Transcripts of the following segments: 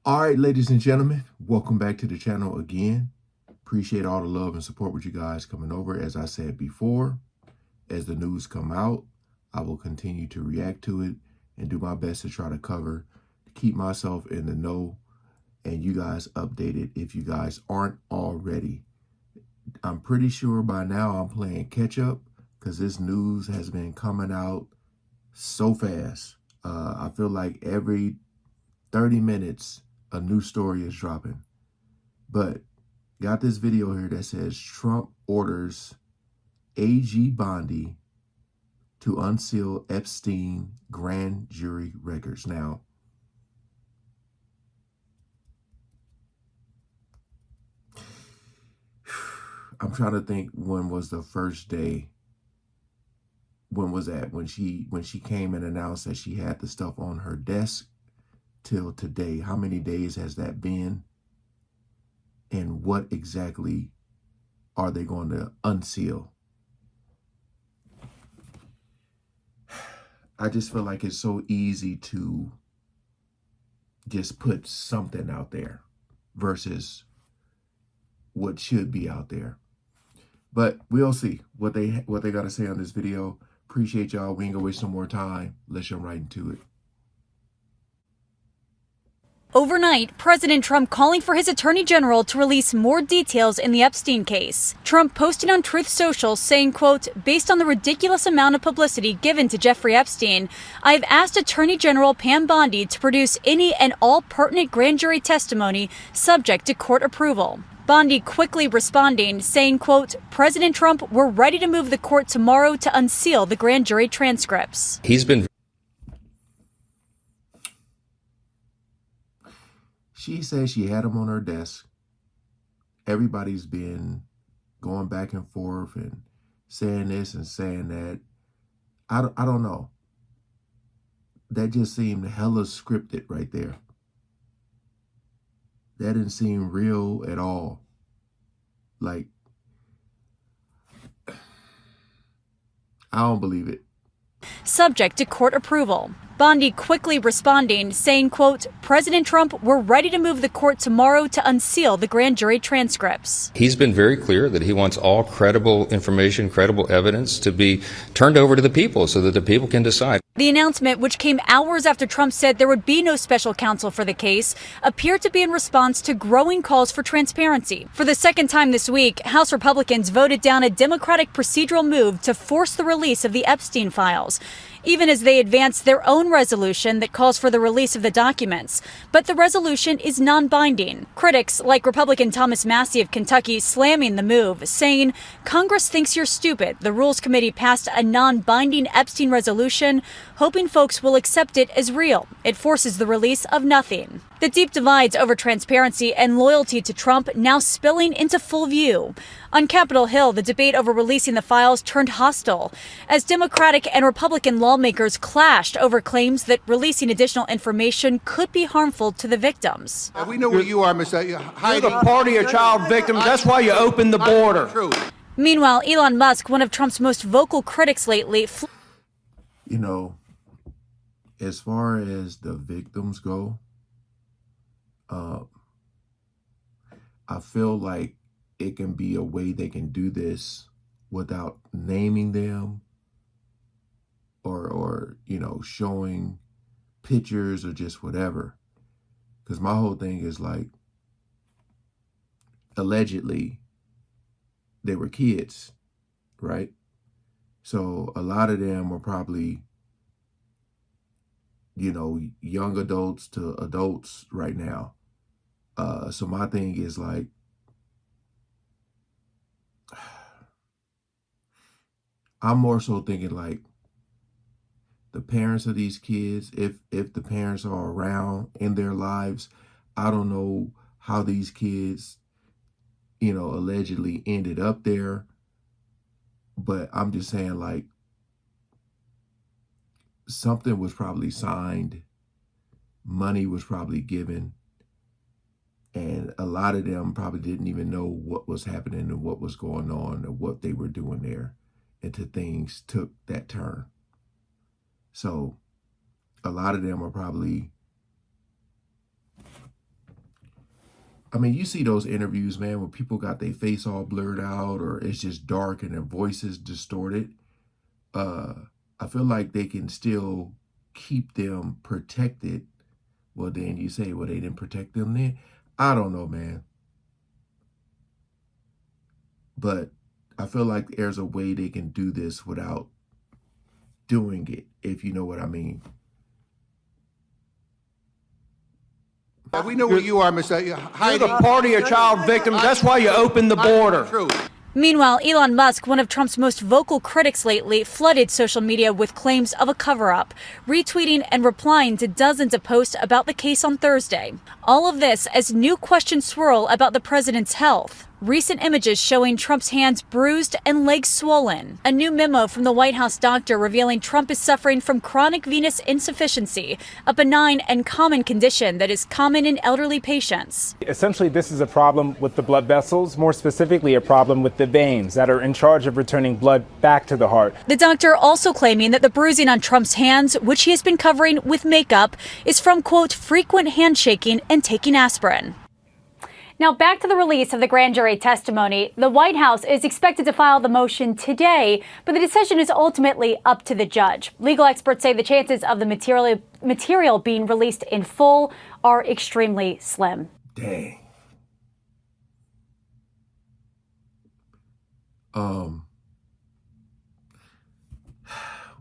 All right, ladies and gentlemen, welcome back to the channel again. Appreciate all the love and support with you guys coming over. As I said before, as the news come out, I will continue to react to it and do my best to try to cover, to keep myself in the know and you guys updated if you guys aren't already. I'm pretty sure by now I'm playing catch up because this news has been coming out so fast. I feel like every 30 minutes, a new story is dropping. But got this video here that says Trump orders AG Bondi to unseal Epstein grand jury records. Now, I'm trying to think when was the first day. When was that? When she came and announced that she had the stuff on her desk till today. How many days has that been? And what exactly are they going to unseal? I just feel like it's so easy to just put something out there versus what should be out there. But we'll see what they got to say on this video. Appreciate y'all. We ain't gonna waste no more time. Let's jump right into it. Overnight, President Trump calling for his attorney general to release more details in the Epstein case. Trump posted on Truth Social saying, quote, "Based on the ridiculous amount of publicity given to Jeffrey Epstein, I have asked Attorney General Pam Bondi to produce any and all pertinent grand jury testimony subject to court approval." Bondi quickly responding, saying, quote, "President Trump, we're ready to move the court tomorrow to unseal the grand jury transcripts." She said she had them on her desk. Everybody's been going back and forth and saying this and saying that. I don't know. That just seemed hella scripted right there. That didn't seem real at all. Like, I don't believe it. Subject to court approval. Bondi quickly responding, saying, quote, "President Trump, we're ready to move the court tomorrow to unseal the grand jury transcripts." He's been very clear that he wants all credible information, credible evidence to be turned over to the people so that the people can decide. The announcement, which came hours after Trump said there would be no special counsel for the case, appeared to be in response to growing calls for transparency. For the second time this week, House Republicans voted down a Democratic procedural move to force the release of the Epstein files, even as they advanced their own resolution that calls for the release of the documents. But the resolution is non-binding. Critics, like Republican Thomas Massie of Kentucky, slamming the move, saying, "Congress thinks you're stupid. The Rules Committee passed a non-binding Epstein resolution, hoping folks will accept it as real. It forces the release of nothing." The deep divides over transparency and loyalty to Trump now spilling into full view. On Capitol Hill, the debate over releasing the files turned hostile as Democratic and Republican lawmakers clashed over claims that releasing additional information could be harmful to the victims. We know where you are, Mr. You're the party of child victims. That's why you opened the border. Meanwhile, Elon Musk, one of Trump's most vocal critics lately, You know, as far as the victims go, I feel like it can be a way they can do this without naming them or you know, showing pictures or just whatever. Because my whole thing is like, allegedly, they were kids, right? So a lot of them were probably, you know, young adults to adults right now. So my thing is like, I'm more so thinking like the parents of these kids, if the parents are around in their lives, I don't know how these kids, you know, allegedly ended up there. But I'm just saying like something was probably signed, money was probably given, and a lot of them probably didn't even know what was happening and what was going on and what they were doing there until things took that turn. So a lot of them are probably I mean, you see those interviews, man, where people got their face all blurred out or it's just dark and their voices distorted. I feel like they can still keep them protected. Well, then you say, well, they didn't protect them then. I don't know, man. But I feel like there's a way they can do this without doing it, if you know what I mean. We know where you are, Mr. You're the party of child victims. That's why you opened the border. Meanwhile, Elon Musk, one of Trump's most vocal critics lately, flooded social media with claims of a cover-up, retweeting and replying to dozens of posts about the case on Thursday. All of this as new questions swirl about the president's health. Recent images showing Trump's hands bruised and legs swollen. A new memo from the White House doctor revealing Trump is suffering from chronic venous insufficiency, a benign and common condition that is common in elderly patients. Essentially, this is a problem with the blood vessels, more specifically a problem with the veins that are in charge of returning blood back to the heart. The doctor also claiming that the bruising on Trump's hands, which he has been covering with makeup, is from, quote, frequent handshaking and taking aspirin. Now, back to the release of the grand jury testimony. The White House is expected to file the motion today, but the decision is ultimately up to the judge. Legal experts say the chances of the material being released in full are extremely slim. Dang.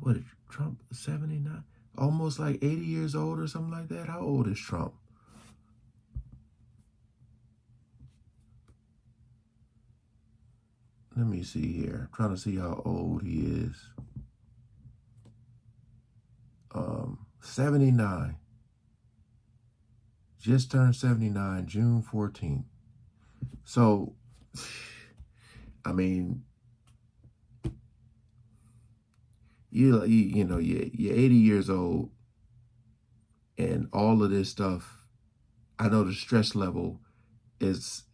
What is Trump, 79? Almost like 80 years old or something like that? How old is Trump? Let me see here. I'm trying to see how old he is. 79. Just turned 79, June 14th. So, I mean, you know, you're 80 years old and all of this stuff. I know the stress level is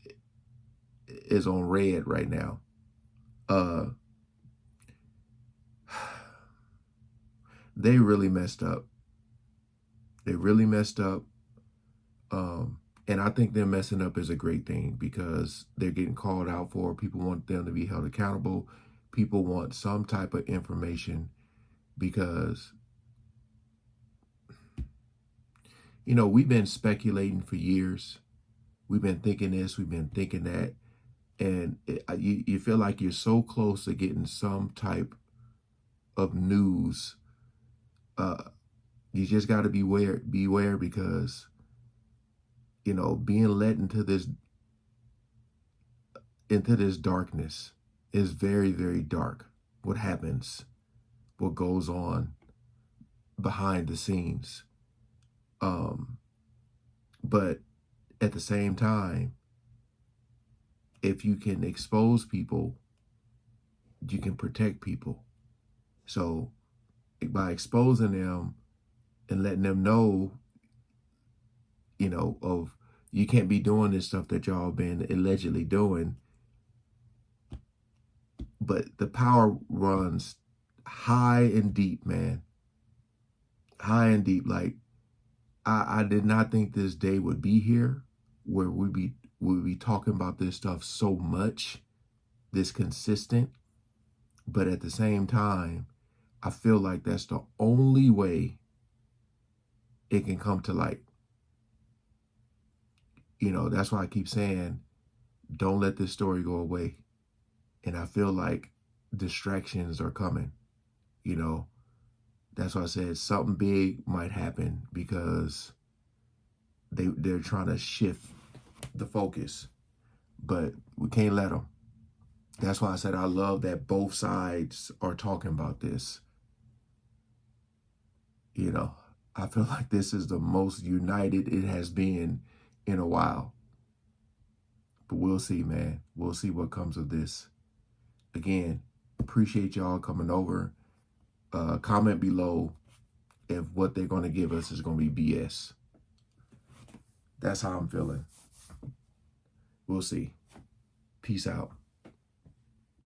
on red right now. They really messed up. They really messed up. And I think them messing up is a great thing because they're getting called out for. People want them to be held accountable. People want some type of information because, you know, we've been speculating for years. We've been thinking this, we've been thinking that. And you feel like you're so close to getting some type of news. You just got to beware because, you know, being led into this darkness is very, very dark. What happens, what goes on behind the scenes. But at the same time, if you can expose people, you can protect people. So by exposing them and letting them know, you know, of you can't be doing this stuff that y'all been allegedly doing. But the power runs high and deep, man. High and deep. Like, I did not think this day would be here where we'd be talking about this stuff so much, this consistent. But at the same time, I feel like that's the only way it can come to light. You know, that's why I keep saying, don't let this story go away. And I feel like distractions are coming. You know, that's why I said something big might happen because they're trying to shift the focus, but we can't let them. That's why I said I love that both sides are talking about this. You know, I feel like this is the most united it has been in a while. But we'll see, man. We'll see what comes of this. Again, appreciate y'all coming over. Comment below if what they're going to give us is going to be BS. That's how I'm feeling. We'll see. Peace out.